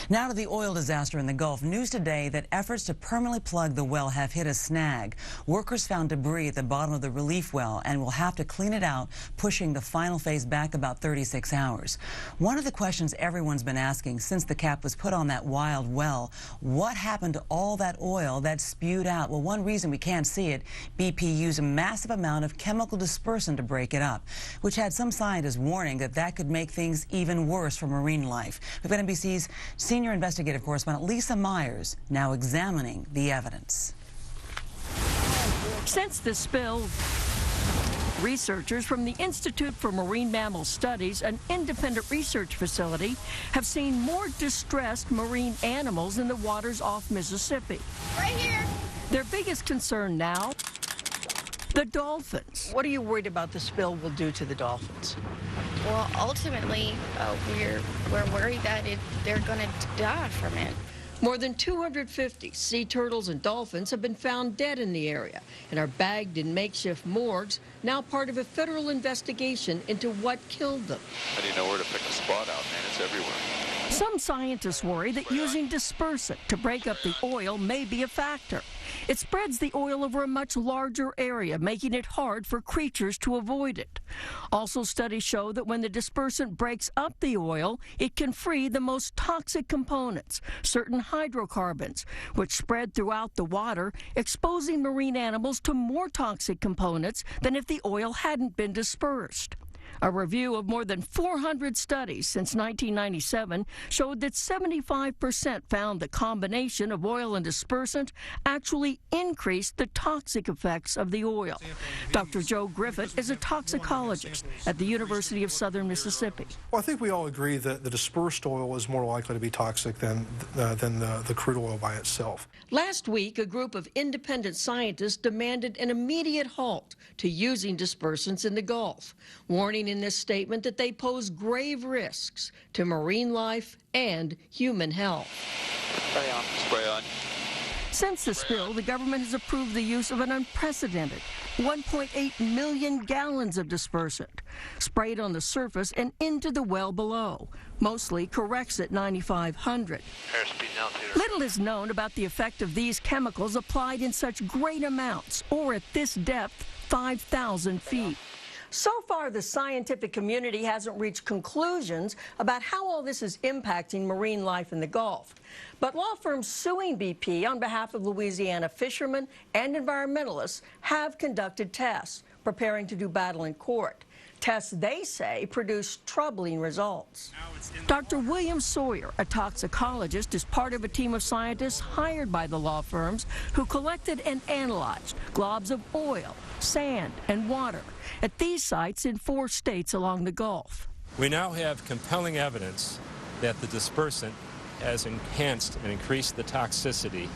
Now to the oil disaster in the Gulf. News today that efforts to permanently plug the well have hit a snag. Workers found debris at the bottom of the relief well and will have to clean it out, pushing the final phase back about 36 hours. One of the questions everyone's been asking since the cap was put on that wild well, what happened to all that oil that spewed out? Well, one reason we can't see it, BP used a massive amount of chemical dispersant to break it up, which had some scientists warning that that could make things even worse for marine life. We've got NBC's senior investigative correspondent Lisa Myers now examining the evidence. Since the spill, researchers from the Institute for Marine Mammal Studies, an independent research facility, have seen more distressed marine animals in the waters off Mississippi. Right here. Their biggest concern now, the dolphins. What are you worried about the spill will do to the dolphins? Well, ultimately, we're worried that they're going to die from it. More than 250 sea turtles and dolphins have been found dead in the area and are bagged in makeshift morgues, now part of a federal investigation into what killed them. How do you know where to pick a spot out, man? It's everywhere. Some scientists worry that using dispersant to break up the oil may be a factor. It spreads the oil over a much larger area, making it hard for creatures to avoid it. Also, studies show that when the dispersant breaks up the oil, it can free the most toxic components, certain hydrocarbons, which spread throughout the water, exposing marine animals to more toxic components than if the oil hadn't been dispersed. A review of more than 400 studies since 1997 showed that 75% found the combination of oil and dispersant actually increased the toxic effects of the oil. Dr. Joe Griffith is a toxicologist at the University of Southern Mississippi. Well, I think we all agree that the dispersed oil is more likely to be toxic than the crude oil by itself. Last week, a group of independent scientists demanded an immediate halt to using dispersants in the Gulf, warning in this statement that they pose grave risks to marine life and human health. Spray on. Spray on. Since the spill, the government has approved the use of an unprecedented 1.8 million gallons of dispersant sprayed on the surface and into the well below, mostly Corexit 9500. Little is known about the effect of these chemicals applied in such great amounts, or at this depth, 5,000 feet. So far, the scientific community hasn't reached conclusions about how all this is impacting marine life in the Gulf. But law firms suing BP on behalf of Louisiana fishermen and environmentalists have conducted tests, preparing to do battle in court. Tests, they say, produce troubling results. Dr. William Sawyer, a toxicologist, is part of a team of scientists hired by the law firms who collected and analyzed globs of oil, sand, and water at these sites in 4 states along the Gulf. We now have compelling evidence that the dispersant has enhanced and increased the toxicity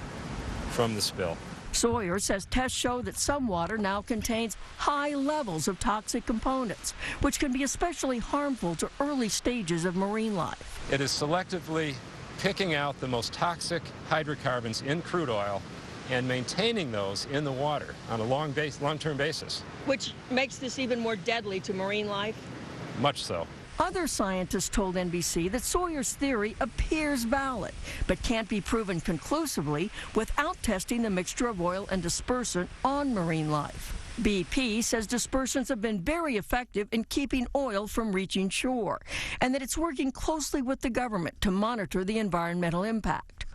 from the spill. Sawyer says tests show that some water now contains high levels of toxic components, which can be especially harmful to early stages of marine life. It is selectively picking out the most toxic hydrocarbons in crude oil and maintaining those in the water on a long-term basis. Which makes this even more deadly to marine life? Much so. Other scientists told NBC that Sawyer's theory appears valid, but can't be proven conclusively without testing the mixture of oil and dispersant on marine life. BP says dispersants have been very effective in keeping oil from reaching shore, and that it's working closely with the government to monitor the environmental impact.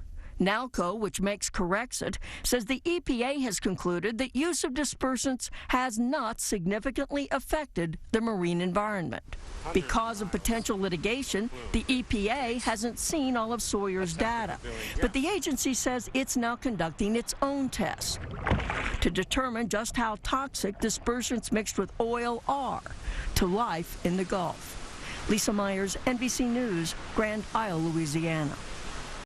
NALCO, which makes Corexit, says the EPA has concluded that use of dispersants has not significantly affected the marine environment. Because of potential litigation, the EPA hasn't seen all of Sawyer's data, but the agency says it's now conducting its own tests to determine just how toxic dispersants mixed with oil are to life in the Gulf. Lisa Myers, NBC News, Grand Isle, Louisiana.